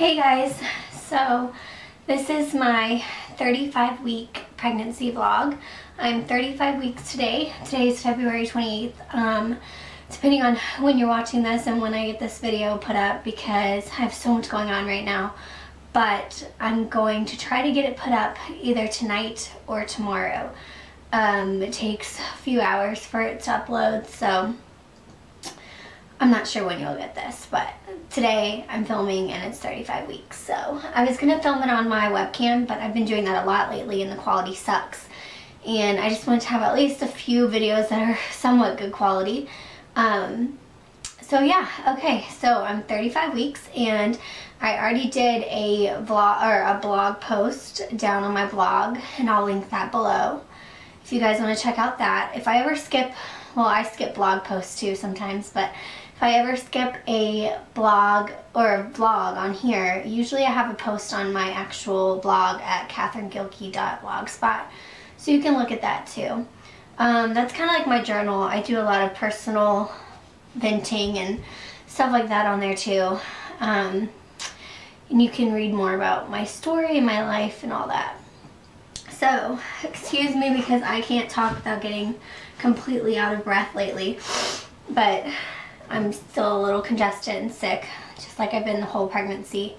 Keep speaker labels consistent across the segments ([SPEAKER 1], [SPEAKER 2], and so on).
[SPEAKER 1] Hey guys, so this is my 35-week pregnancy vlog. I'm 35 weeks today. Today is February 28th. Depending on when you're watching this and when I get this video put up, because I have so much going on right now. But I'm going to try to get it put up either tonight or tomorrow. It takes a few hours for it to upload, so I'm not sure when you'll get this, but today I'm filming and it's 35 weeks. So I was going to film it on my webcam, but I've been doing that a lot lately and the quality sucks. And I just wanted to have at least a few videos that are somewhat good quality. So yeah, okay, so I'm 35 weeks and I already did a vlog or a blog post down on my blog, and I'll link that below if you guys want to check out that. If I ever skip, well, I skip blog posts too sometimes, but if I ever skip a blog or a vlog on here, usually I have a post on my actual blog at katherinegilkey.blogspot, so you can look at that too. That's kind of like my journal. I do a lot of personal venting and stuff like that on there too. And you can read more about my story and my life and all that. So, excuse me because I can't talk without getting completely out of breath lately, but I'm still a little congested and sick, just like I've been the whole pregnancy.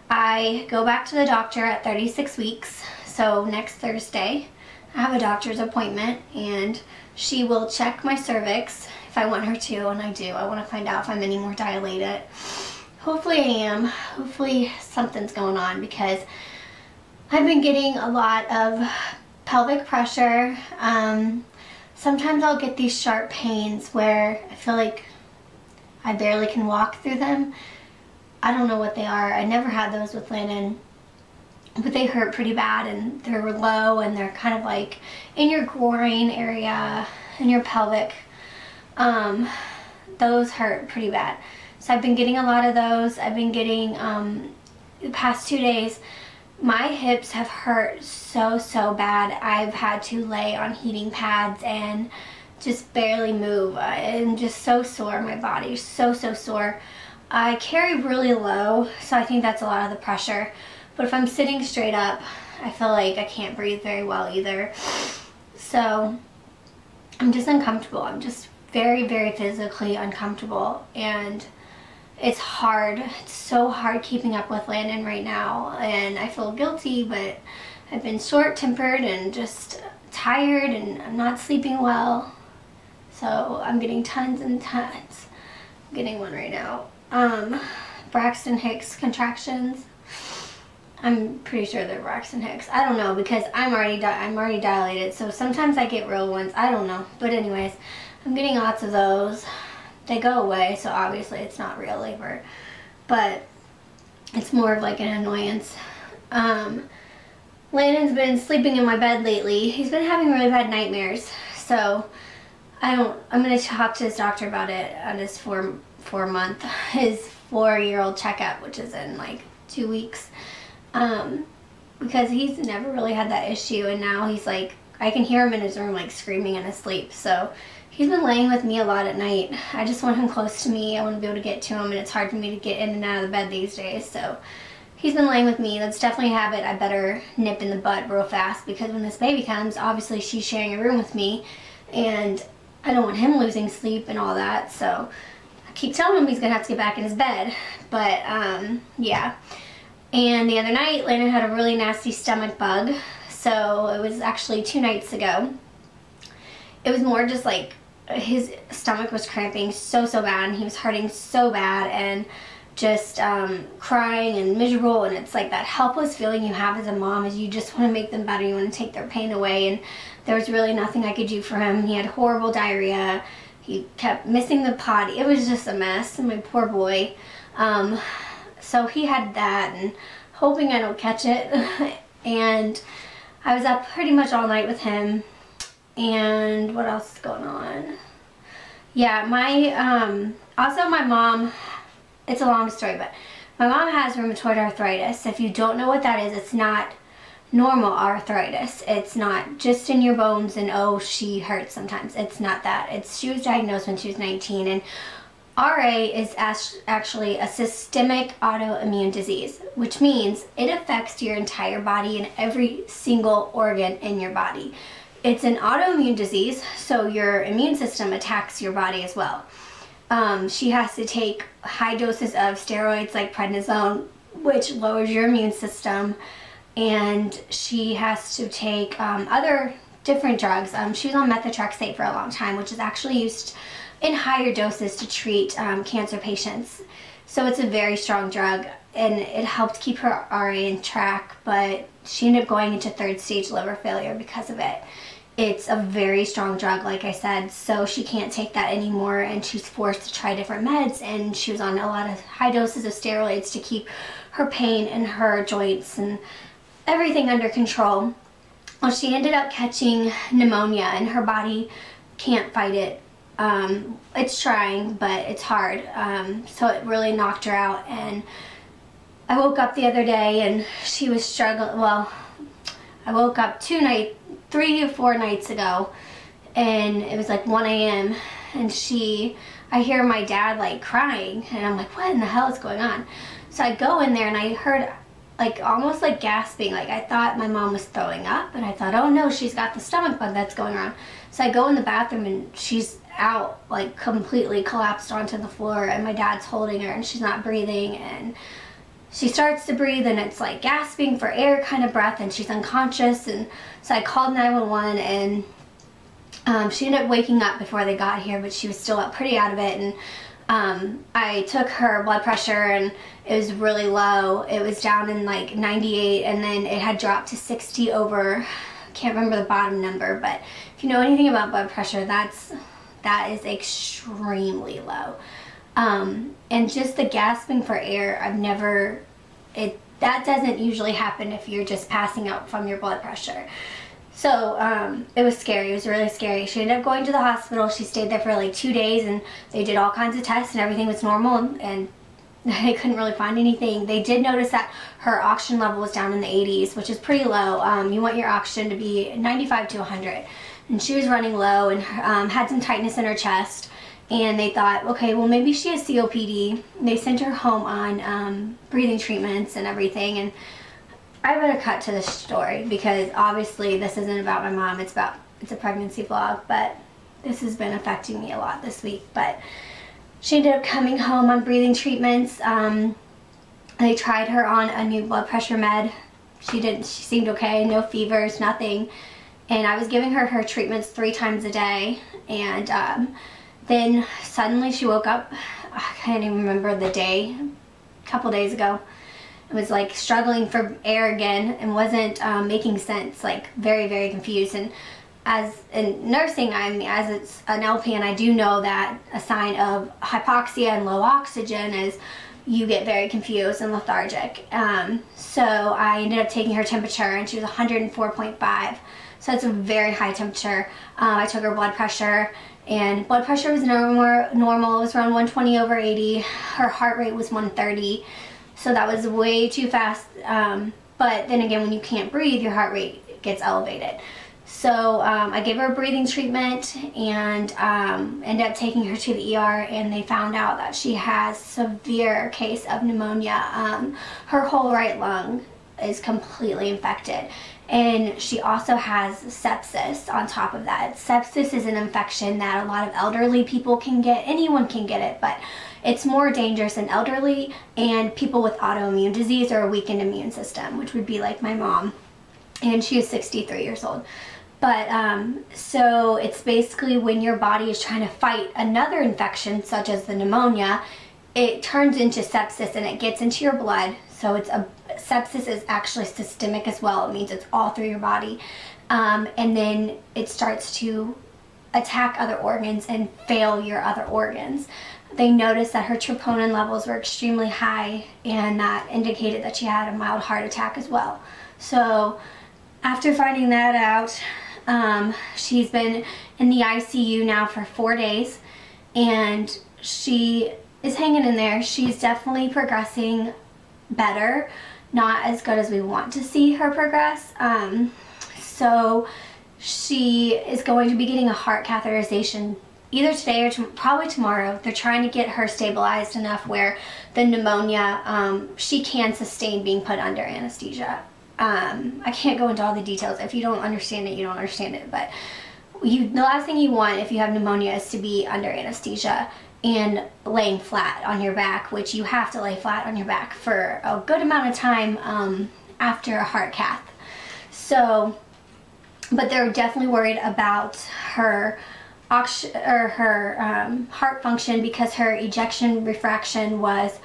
[SPEAKER 1] I go back to the doctor at 36 weeks, so next Thursday I have a doctor's appointment, and she will check my cervix if I want her to, and I do. I want to find out if I'm any more dilated. Hopefully I am. Hopefully something's going on, because I've been getting a lot of pelvic pressure. Sometimes I'll get these sharp pains where I feel like I barely can walk through them. I don't know what they are. I never had those with Landon, but they hurt pretty bad, and they're low, and they're kind of like in your groin area, in your pelvic. Those hurt pretty bad. So I've been getting a lot of those. I've been getting, the past 2 days, my hips have hurt so bad. I've had to lay on heating pads and just barely move. I'm just so sore. My body is so sore. I carry really low, so I think that's a lot of the pressure. But if I'm sitting straight up, I feel like I can't breathe very well either. So I'm just uncomfortable. I'm just very physically uncomfortable, and it's hard. It's so hard keeping up with Landon right now, and I feel guilty, but I've been short-tempered and just tired, and I'm not sleeping well. So I'm getting tons and tons. I'm getting one right now. Braxton Hicks contractions. I'm pretty sure they're Braxton Hicks. I don't know, because I'm already dilated, so sometimes I get real ones. I don't know. But anyways, I'm getting lots of those. They go away, so obviously it's not real labor, but it's more of like an annoyance. Landon's been sleeping in my bed lately. He's been having really bad nightmares, so I'm going to talk to his doctor about it on his his 4-year-old checkup, which is in like 2 weeks, because he's never really had that issue, and now he's like, I can hear him in his room like screaming in his sleep. So he's been laying with me a lot at night. I just want him close to me. I want to be able to get to him, and it's hard for me to get in and out of the bed these days. So he's been laying with me. That's definitely a habit I better nip in the bud real fast, because when this baby comes, obviously she's sharing a room with me, and I don't want him losing sleep and all that. So I keep telling him he's going to have to get back in his bed. But yeah. And the other night, Landon had a really nasty stomach bug. So it was actually 2 nights ago. It was more just like his stomach was cramping so bad, and he was hurting so bad, and just crying and miserable. And it's like that helpless feeling you have as a mom, is you just want to make them better. You want to take their pain away, and there was really nothing I could do for him. He had horrible diarrhea. He kept missing the potty. It was just a mess, and my poor boy. So he had that, and hoping I don't catch it. And I was up pretty much all night with him. And what else is going on? Yeah, also my mom, it's a long story, but my mom has rheumatoid arthritis. If you don't know what that is, it's not normal arthritis. It's not just in your bones and, oh, she hurts sometimes. It's not that. She was diagnosed when she was 19, and RA is actually a systemic autoimmune disease, which means it affects your entire body and every single organ in your body. It's an autoimmune disease, so your immune system attacks your body as well. She has to take high doses of steroids like prednisone, which lowers your immune system, and she has to take other different drugs. She was on methotrexate for a long time, which is actually used in higher doses to treat cancer patients. So it's a very strong drug, and it helped keep her RA in track, but she ended up going into 3rd stage liver failure because of it. It's a very strong drug, like I said, so she can't take that anymore, and she's forced to try different meds, and she was on a lot of high doses of steroids to keep her pain and her joints and everything under control. Well, she ended up catching pneumonia, and her body can't fight it. It's trying, but it's hard. So it really knocked her out, and I woke up the other day and she was struggling. Well, I woke up 3 or 4 nights ago, and it was like 1 a.m. and I hear my dad like crying, and I'm like, what in the hell is going on? So I go in there, and I heard like almost like gasping. Like I thought my mom was throwing up, and I thought, oh no, she's got the stomach bug that's going on. So I go in the bathroom, and she's out, like completely collapsed onto the floor, and my dad's holding her, and she's not breathing, and she starts to breathe, and it's like gasping for air kind of breath, and she's unconscious. And so I called 911, and she ended up waking up before they got here, but she was still up pretty out of it. And I took her blood pressure, and it was really low. It was down in like 98, and then it had dropped to 60 over, I can't remember the bottom number, but if you know anything about blood pressure, that is extremely low. And just the gasping for air, that doesn't usually happen if you're just passing out from your blood pressure. So it was scary. It was really scary. She ended up going to the hospital. She stayed there for like 2 days, and they did all kinds of tests, and everything was normal, and they couldn't really find anything. They did notice that her oxygen level was down in the 80s, which is pretty low. You want your oxygen to be 95 to 100. And she was running low, and had some tightness in her chest. And they thought, okay, well maybe she has COPD. They sent her home on breathing treatments and everything. And I better cut to this story, because obviously this isn't about my mom. It's a pregnancy vlog, but this has been affecting me a lot this week. But she ended up coming home on breathing treatments. They tried her on a new blood pressure med. She seemed okay, no fevers, nothing. And I was giving her treatments 3 times a day. And then suddenly she woke up, I can't even remember the day, a couple days ago. It was like struggling for air again, and wasn't making sense, like very, very confused. And as in nursing, as it's an LPN, I do know that a sign of hypoxia and low oxygen is you get very confused and lethargic. So I ended up taking her temperature, and she was 104.5. So that's a very high temperature. I took her blood pressure, and blood pressure was normal. It was around 120 over 80. Her heart rate was 130. So that was way too fast. But then again, when you can't breathe, your heart rate gets elevated. So I gave her a breathing treatment, and ended up taking her to the ER, and they found out that she has severe case of pneumonia. Her whole right lung is completely infected. And she also has sepsis on top of that. Sepsis is an infection that a lot of elderly people can get. Anyone can get it, but it's more dangerous in elderly and people with autoimmune disease or a weakened immune system, which would be like my mom. And she is 63 years old. But so it's basically when your body is trying to fight another infection, such as the pneumonia, it turns into sepsis, and it gets into your blood. So sepsis is actually systemic as well. It means it's all through your body. And then it starts to attack other organs and fail your other organs. They noticed that her troponin levels were extremely high, and that indicated that she had a mild heart attack as well. So after finding that out, she's been in the ICU now for 4 days, and she is hanging in there. She's definitely progressing better, not as good as we want to see her progress. So she is going to be getting a heart catheterization either today or probably tomorrow, they're trying to get her stabilized enough where the pneumonia, she can sustain being put under anesthesia. I can't go into all the details. If you don't understand it, you don't understand it. But the last thing you want if you have pneumonia is to be under anesthesia and laying flat on your back, which you have to lay flat on your back for a good amount of time after a heart cath. So, but they're definitely worried about her heart function because her ejection refraction was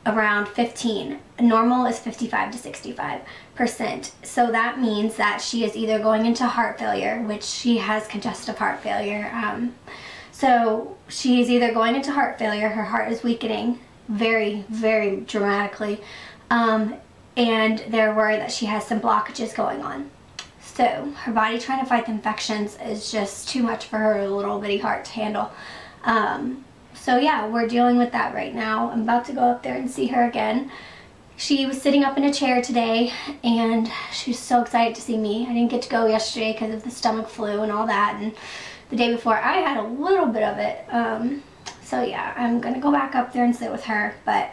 [SPEAKER 1] around 15. Normal is 55 to 65%. So that means that she is either going into heart failure, which she has congestive heart failure. So she is either going into heart failure, her heart is weakening very, very dramatically, and they're worried that she has some blockages going on. So her body trying to fight the infections is just too much for her little bitty heart to handle. So yeah, we're dealing with that right now. I'm about to go up there and see her again. She was sitting up in a chair today and she was so excited to see me. I didn't get to go yesterday because of the stomach flu and all that, and the day before I had a little bit of it. So yeah, I'm gonna go back up there and sit with her, but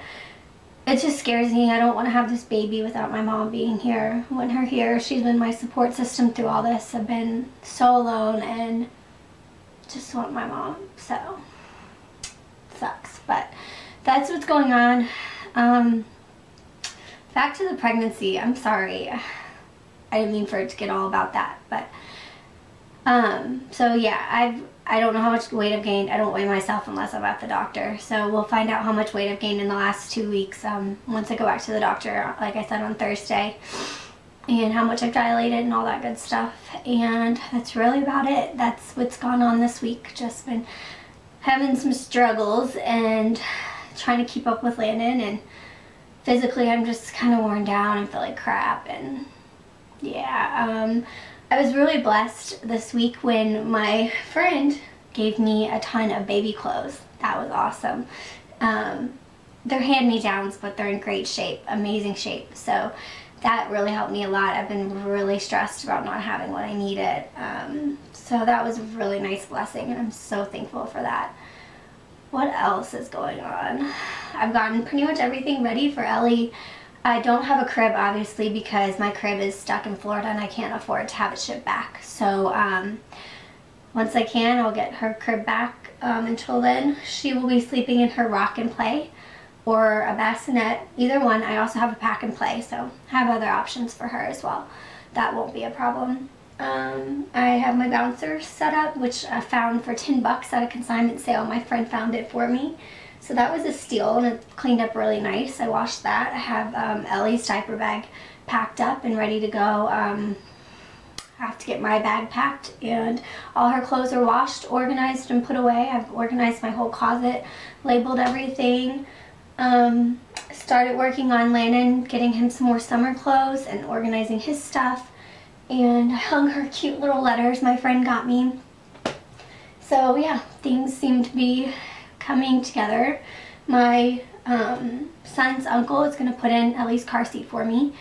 [SPEAKER 1] it just scares me. I don't want to have this baby without my mom being here. I want her here. She's been my support system through all this. I've been so alone and just want my mom, so sucks, but that's what's going on. Back to the pregnancy. I'm sorry, I didn't mean for it to get all about that, but so yeah, I don't know how much weight I've gained. I don't weigh myself unless I'm at the doctor, so we'll find out how much weight I've gained in the last 2 weeks once I go back to the doctor, like I said, on Thursday, and how much I've dilated and all that good stuff. And that's really about it. That's what's gone on this week. Just been having some struggles and trying to keep up with Landon, and physically I'm just kind of worn down and feel like crap. And yeah, I was really blessed this week when my friend gave me a ton of baby clothes. That was awesome. They're hand-me-downs, but they're in great shape, amazing shape. So that really helped me a lot. I've been really stressed about not having what I needed. So that was a really nice blessing, and I'm so thankful for that. What else is going on? I've gotten pretty much everything ready for Ellie. I don't have a crib, obviously, because my crib is stuck in Florida and I can't afford to have it shipped back. So once I can, I'll get her crib back. Until then, she will be sleeping in her rock and play or a bassinet, either one. I also have a pack and play, so I have other options for her as well. That won't be a problem. I have my bouncer set up, which I found for 10 bucks at a consignment sale. My friend found it for me. So that was a steal, and it cleaned up really nice. I washed that. I have Ellie's diaper bag packed up and ready to go. I have to get my bag packed, and all her clothes are washed, organized, and put away. I've organized my whole closet, labeled everything. Started working on Landon, getting him some more summer clothes and organizing his stuff. And I hung her cute little letters my friend got me. So yeah, things seem to be coming together. My son's uncle is going to put in Ellie's car seat for me.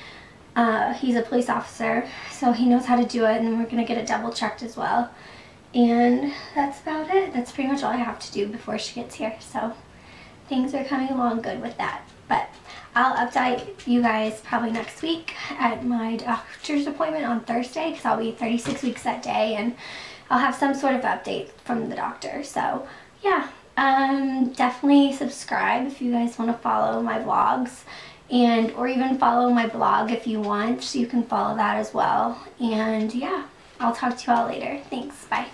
[SPEAKER 1] He's a police officer, so he knows how to do it, and we're going to get it double checked as well. And that's about it. That's pretty much all I have to do before she gets here. So things are coming along good with that. But I'll update you guys probably next week at my doctor's appointment on Thursday, because I'll be 36 weeks that day, and I'll have some sort of update from the doctor. So yeah, definitely subscribe if you guys want to follow my vlogs, and or even follow my blog if you want. So you can follow that as well. And yeah, I'll talk to you all later. Thanks. Bye.